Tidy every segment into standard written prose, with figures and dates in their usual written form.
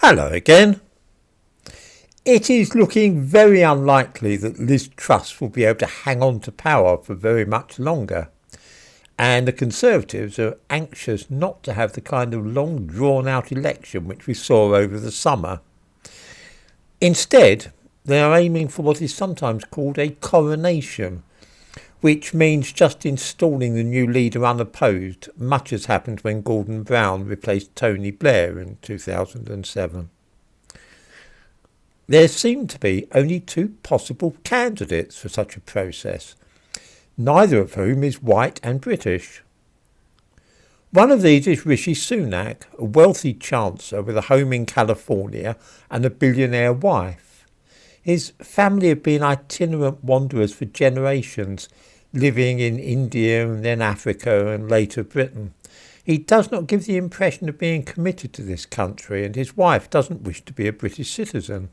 Hello again. It is looking very unlikely that Liz Truss will be able to hang on to power for very much longer, and the Conservatives are anxious not to have the kind of long drawn out election which we saw over the summer. Instead, they are aiming for what is sometimes called a coronation, which means just installing the new leader unopposed, much as happened when Gordon Brown replaced Tony Blair in 2007. There seem to be only two possible candidates for such a process, neither of whom is white and British. One of these is Rishi Sunak, a wealthy Chancellor with a home in California and a billionaire wife. His family have been itinerant wanderers for generations, living in India and then Africa and later Britain. He does not give the impression of being committed to this country, and his wife doesn't wish to be a British citizen.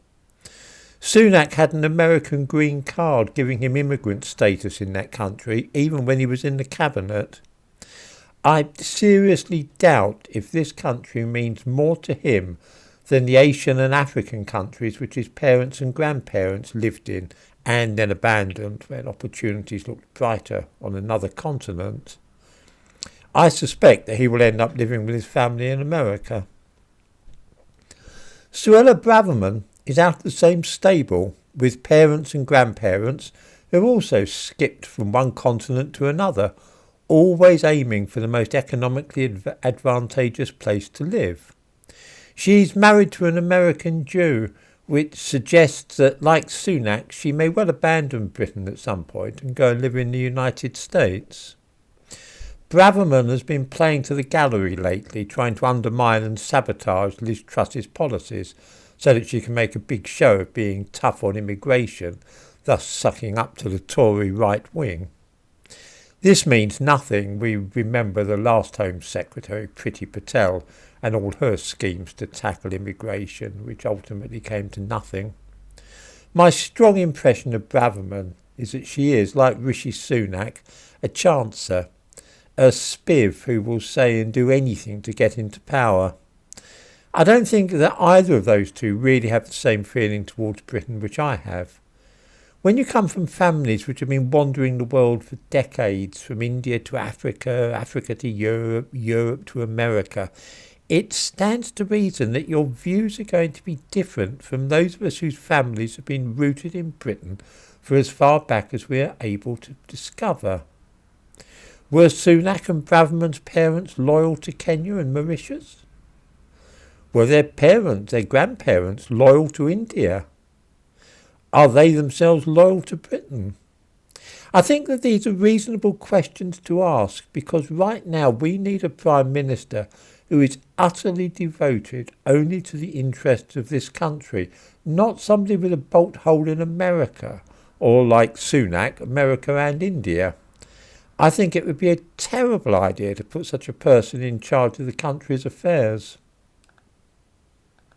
Sunak had an American green card giving him immigrant status in that country, even when he was in the cabinet. I seriously doubt if this country means more to him than the Asian and African countries which his parents and grandparents lived in and then abandoned when opportunities looked brighter on another continent. I suspect that he will end up living with his family in America. Suella Braverman is out of the same stable, with parents and grandparents who also skipped from one continent to another, always aiming for the most economically advantageous place to live. She's married to an American Jew, which suggests that, like Sunak, she may well abandon Britain at some point and go and live in the United States. Braverman has been playing to the gallery lately, trying to undermine and sabotage Liz Truss's policies so that she can make a big show of being tough on immigration, thus sucking up to the Tory right wing. This means nothing. We remember the last Home Secretary, Priti Patel, and all her schemes to tackle immigration, which ultimately came to nothing. My strong impression of Braverman is that she is, like Rishi Sunak, a chancer, a spiv who will say and do anything to get into power. I don't think that either of those two really have the same feeling towards Britain which I have. When you come from families which have been wandering the world for decades, from India to Africa, Africa to Europe, Europe to America, it stands to reason that your views are going to be different from those of us whose families have been rooted in Britain for as far back as we are able to discover. Were Sunak and Braverman's parents loyal to Kenya and Mauritius? Were their grandparents, loyal to India? Are they themselves loyal to Britain? I think that these are reasonable questions to ask, because right now we need a Prime Minister who is utterly devoted only to the interests of this country, not somebody with a bolt hole in America, or like Sunak, America and India. I think it would be a terrible idea to put such a person in charge of the country's affairs.